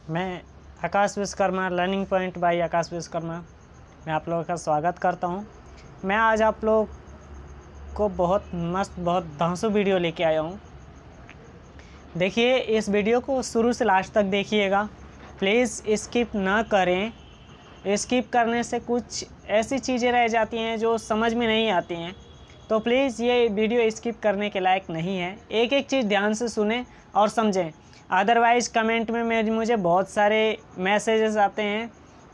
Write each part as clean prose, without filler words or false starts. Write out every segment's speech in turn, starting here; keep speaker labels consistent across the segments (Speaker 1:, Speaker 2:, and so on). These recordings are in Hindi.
Speaker 1: मैं आकाश विश्वकर्मा, लर्निंग पॉइंट बाय आकाश विश्वकर्मा, मैं आप लोगों का स्वागत करता हूं। मैं आज आप लोगों को बहुत मस्त, बहुत धांसू वीडियो लेके आया हूं। देखिए, इस वीडियो को शुरू से लास्ट तक देखिएगा। प्लीज़ स्किप ना करें। स्किप करने से कुछ ऐसी चीज़ें रह जाती हैं जो समझ में नहीं आती हैं, तो प्लीज़ ये वीडियो स्किप करने के लायक नहीं है। एक एक चीज़ ध्यान से सुनें और समझें। अदरवाइज़ कमेंट में मुझे बहुत सारे मैसेजेस आते हैं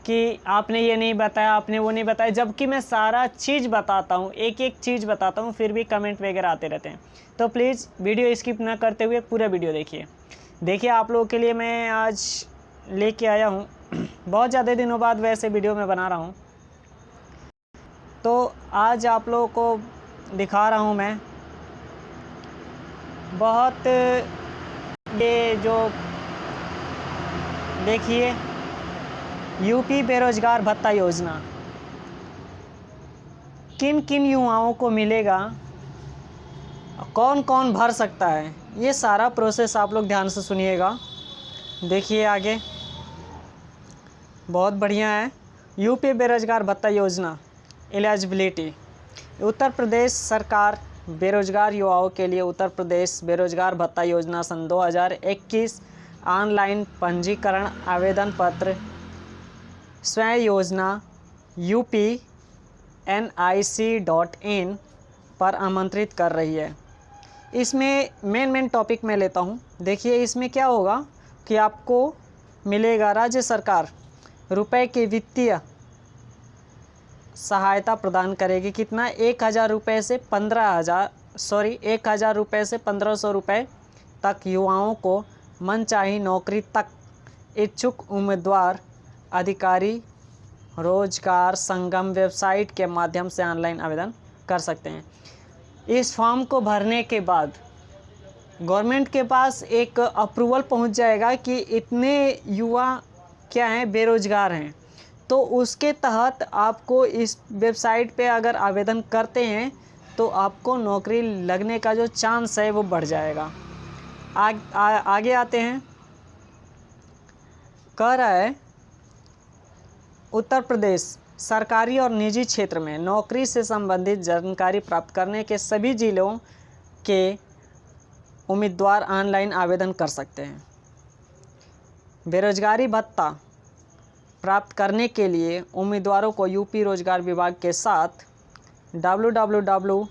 Speaker 1: कि आपने ये नहीं बताया, आपने वो नहीं बताया, जबकि मैं सारा चीज़ बताता हूँ, एक एक चीज़ बताता हूँ, फिर भी कमेंट वगैरह आते रहते हैं। तो प्लीज़ वीडियो स्किप ना करते हुए पूरा वीडियो देखिए। आप लोगों के लिए मैं आज लेके आया हूँ बहुत ज़्यादा दिनों बाद वैसे वीडियो में बना रहा हूँ। तो आज आप लोगों को दिखा रहा हूँ मैं बहुत ये जो देखिए, यूपी बेरोजगार भत्ता योजना किन किन युवाओं को मिलेगा, कौन कौन भर सकता है, ये सारा प्रोसेस आप लोग ध्यान से सुनिएगा। देखिए आगे, बहुत बढ़िया है। यूपी बेरोजगार भत्ता योजना एलिजिबिलिटी। उत्तर प्रदेश सरकार बेरोजगार युवाओं के लिए उत्तर प्रदेश बेरोजगार भत्ता योजना सन 2021 ऑनलाइन पंजीकरण आवेदन पत्र स्वयं योजना UPNIC.in पर आमंत्रित कर रही है। इसमें मेन टॉपिक मैं लेता हूँ। देखिए, इसमें क्या होगा कि आपको मिलेगा, राज्य सरकार रुपए की वित्तीय सहायता प्रदान करेगी। कितना? 1,000 रुपये से 1,500 रुपये तक युवाओं को मनचाही नौकरी तक इच्छुक उम्मीदवार अधिकारी रोजगार संगम वेबसाइट के माध्यम से ऑनलाइन आवेदन कर सकते हैं। इस फॉर्म को भरने के बाद गवर्नमेंट के पास एक अप्रूवल पहुंच जाएगा कि इतने युवा क्या हैं, बेरोजगार हैं। तो उसके तहत आपको इस वेबसाइट पे अगर आवेदन करते हैं तो आपको नौकरी लगने का जो चांस है वो बढ़ जाएगा। आगे आते हैं। कह रहा है, उत्तर प्रदेश सरकारी और निजी क्षेत्र में नौकरी से संबंधित जानकारी प्राप्त करने के सभी जिलों के उम्मीदवार ऑनलाइन आवेदन कर सकते हैं। बेरोजगारी भत्ता प्राप्त करने के लिए उम्मीदवारों को यूपी रोजगार विभाग के साथ www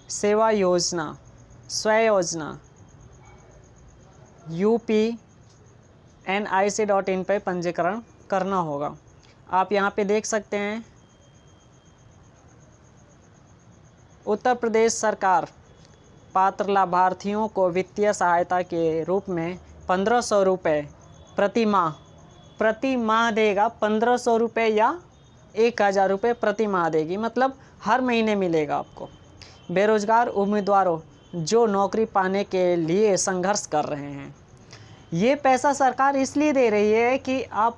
Speaker 1: सेवा योजना स्वयं योजना UPNIC.in पर पंजीकरण करना होगा। आप यहाँ पे देख सकते हैं, उत्तर प्रदेश सरकार पात्र लाभार्थियों को वित्तीय सहायता के रूप में 1,500 रुपये प्रति माह देगा। 1,500 रुपये या 1,000 रुपये प्रति माह देगी, मतलब हर महीने मिलेगा आपको। बेरोजगार उम्मीदवारों जो नौकरी पाने के लिए संघर्ष कर रहे हैं, ये पैसा सरकार इसलिए दे रही है कि आप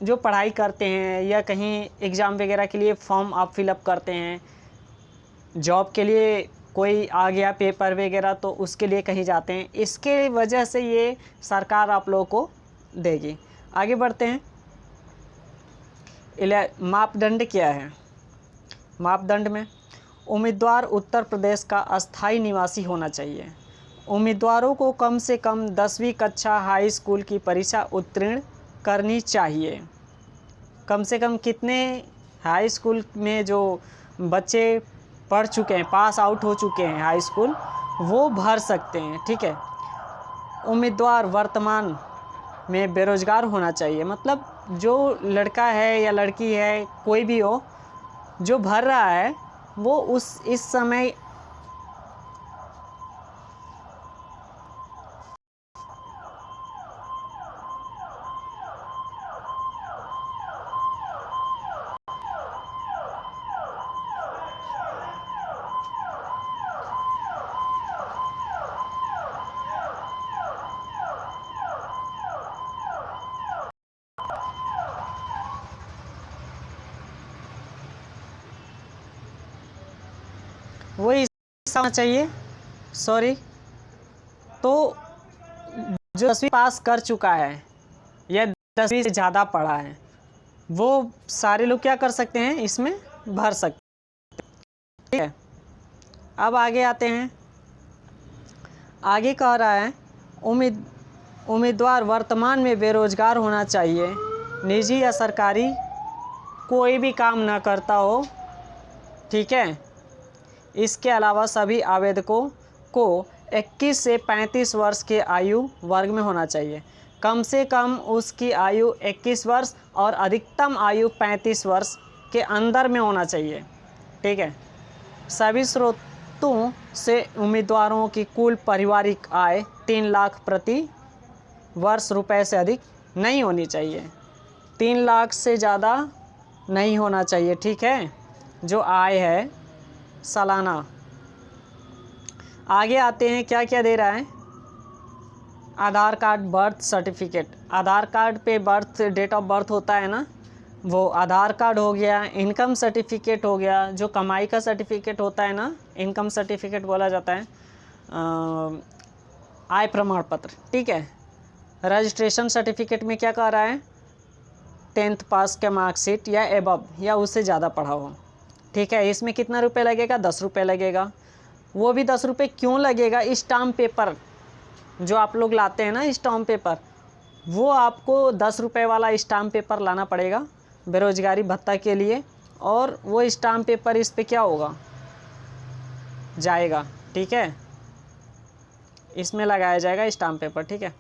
Speaker 1: जो पढ़ाई करते हैं या कहीं एग्ज़ाम वगैरह के लिए फॉर्म आप फिलअप करते हैं, जॉब के लिए कोई आ गया पेपर वगैरह, तो उसके लिए कहीं जाते हैं, इसके वजह से ये सरकार आप लोगों को देगी। आगे बढ़ते हैं। मापदंड क्या है? मापदंड में उम्मीदवार उत्तर प्रदेश का अस्थायी निवासी होना चाहिए। उम्मीदवारों को कम से कम 10वीं कक्षा हाई स्कूल की परीक्षा उत्तीर्ण करनी चाहिए। कम से कम कितने? हाई स्कूल में जो बच्चे पढ़ चुके हैं, पास आउट हो चुके हैं हाई स्कूल, वो भर सकते हैं। ठीक है। उम्मीदवार वर्तमान में बेरोजगार होना चाहिए, मतलब जो लड़का है या लड़की है, कोई भी हो, जो भर रहा है वो इस समय वही होना चाहिए। सॉरी, तो जो 10वीं पास कर चुका है या 10वीं से ज़्यादा पढ़ा है, वो सारे लोग क्या कर सकते हैं, इसमें भर सकते हैं। ठीक है, अब आगे आते हैं। आगे कह रहा है उम्मीदवार वर्तमान में बेरोजगार होना चाहिए, निजी या सरकारी कोई भी काम ना करता हो। ठीक है, इसके अलावा सभी आवेदकों को 21 से 35 वर्ष के आयु वर्ग में होना चाहिए। कम से कम उसकी आयु 21 वर्ष और अधिकतम आयु 35 वर्ष के अंदर में होना चाहिए। ठीक है, सभी स्रोतों से उम्मीदवारों की कुल पारिवारिक आय 3 लाख प्रति वर्ष रुपए से अधिक नहीं होनी चाहिए। 3 लाख से ज़्यादा नहीं होना चाहिए। ठीक है, जो आय है सालाना। आगे आते हैं, क्या क्या दे रहा है। आधार कार्ड, बर्थ सर्टिफिकेट। आधार कार्ड पे बर्थ, डेट ऑफ बर्थ होता है ना, वो आधार कार्ड हो गया। इनकम सर्टिफिकेट हो गया, जो कमाई का सर्टिफिकेट होता है ना, इनकम सर्टिफिकेट बोला जाता है। आय प्रमाण पत्र। ठीक है, रजिस्ट्रेशन सर्टिफिकेट में क्या कह रहा है, 10th पास का मार्कशीट या एबव या उससे ज़्यादा पढ़ा हो। ठीक है, इसमें कितना रुपये लगेगा, 10 रुपये लगेगा। वो भी 10 रुपये क्यों लगेगा, स्टाम्प पेपर जो आप लोग लाते हैं ना, स्टाम्प पेपर, वो आपको 10 रुपये वाला स्टाम्प पेपर लाना पड़ेगा बेरोजगारी भत्ता के लिए, और वो स्टाम्प पेपर इस पे क्या होगा, जाएगा। ठीक है, इसमें लगाया जाएगा स्टाम्प पेपर। ठीक है,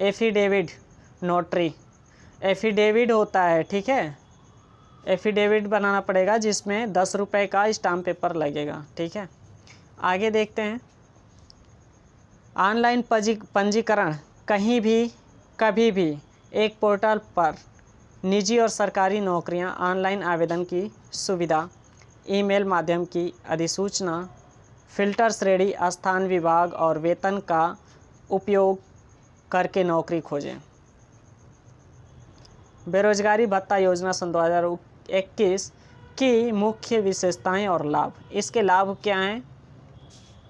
Speaker 1: एफिडेविट, नोटरी, एफिडेविट होता है। ठीक है, एफिडेविट बनाना पड़ेगा जिसमें 10 रुपये का स्टाम्प पेपर लगेगा। ठीक है, आगे देखते हैं। ऑनलाइन पंजीकरण, कहीं भी कभी भी एक पोर्टल पर निजी और सरकारी नौकरियां ऑनलाइन आवेदन की सुविधा, ईमेल माध्यम की अधिसूचना, फिल्टर श्रेणी, स्थान, विभाग और वेतन का उपयोग करके नौकरी खोजें। बेरोजगारी भत्ता योजना सन 2021 की मुख्य विशेषताएं और लाभ। इसके लाभ क्या हैं,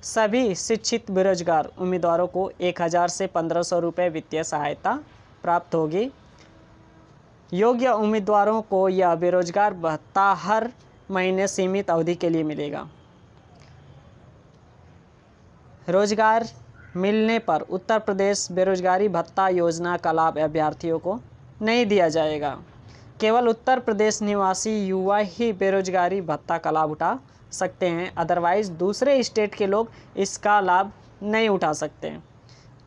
Speaker 1: सभी शिक्षित बेरोजगार उम्मीदवारों को 1000 से 1500 रुपये वित्तीय सहायता प्राप्त होगी। योग्य उम्मीदवारों को यह बेरोजगार भत्ता हर महीने सीमित अवधि के लिए मिलेगा। रोजगार मिलने पर उत्तर प्रदेश बेरोजगारी भत्ता योजना का लाभ अभ्यर्थियों को नहीं दिया जाएगा। केवल उत्तर प्रदेश निवासी युवा ही बेरोजगारी भत्ता का लाभ उठा सकते हैं, अदरवाइज़ दूसरे स्टेट के लोग इसका लाभ नहीं उठा सकते हैं।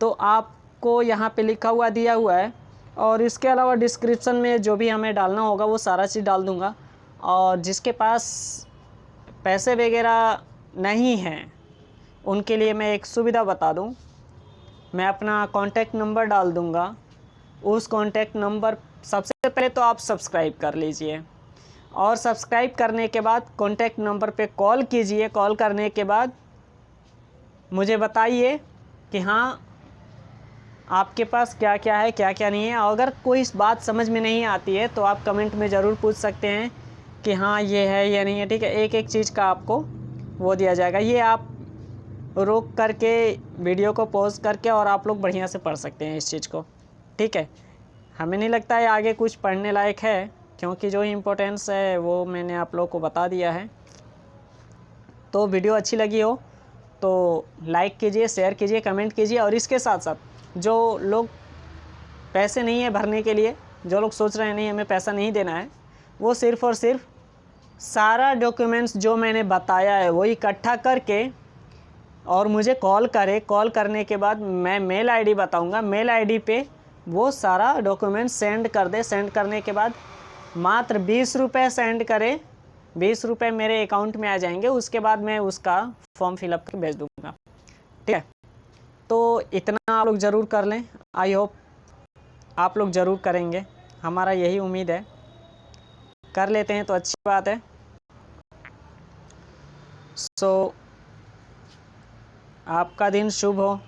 Speaker 1: तो आपको यहाँ पे लिखा हुआ दिया हुआ है, और इसके अलावा डिस्क्रिप्शन में जो भी हमें डालना होगा वो सारा चीज़ डाल दूँगा। और जिसके पास पैसे वगैरह नहीं हैं उनके लिए मैं एक सुविधा बता दूं, मैं अपना कॉन्टैक्ट नंबर डाल दूंगा। उस कॉन्टैक्ट नंबर, सबसे पहले तो आप सब्सक्राइब कर लीजिए, और सब्सक्राइब करने के बाद कॉन्टैक्ट नंबर पे कॉल कीजिए। कॉल करने के बाद मुझे बताइए कि हाँ आपके पास क्या क्या है, क्या क्या नहीं है। अगर कोई इस बात समझ में नहीं आती है तो आप कमेंट में ज़रूर पूछ सकते हैं कि हाँ ये है या नहीं है। ठीक है, एक एक चीज़ का आपको वो दिया जाएगा। ये आप रोक करके वीडियो को पॉज करके और आप लोग बढ़िया से पढ़ सकते हैं इस चीज़ को। ठीक है, हमें नहीं लगता है आगे कुछ पढ़ने लायक है, क्योंकि जो इम्पोर्टेंस है वो मैंने आप लोग को बता दिया है। तो वीडियो अच्छी लगी हो तो लाइक कीजिए, शेयर कीजिए, कमेंट कीजिए। और इसके साथ साथ जो लोग पैसे नहीं है भरने के लिए, जो लोग सोच रहे हैं नहीं हमें पैसा नहीं देना है, वो सिर्फ़ और सिर्फ सारा डॉक्यूमेंट्स जो मैंने बताया है वो इकट्ठा करके और मुझे कॉल करे। कॉल करने के बाद मैं मेल आईडी बताऊंगा, मेल आईडी पे वो सारा डॉक्यूमेंट सेंड कर दे। सेंड करने के बाद मात्र 20 रुपये सेंड करे, 20 रुपये मेरे अकाउंट में आ जाएंगे। उसके बाद मैं उसका फॉर्म फिलअप कर भेज दूँगा। ठीक है, तो इतना आप लोग ज़रूर कर लें। आई होप आप लोग ज़रूर करेंगे, हमारा यही उम्मीद है। कर लेते हैं तो अच्छी बात है। सो आपका दिन शुभ हो।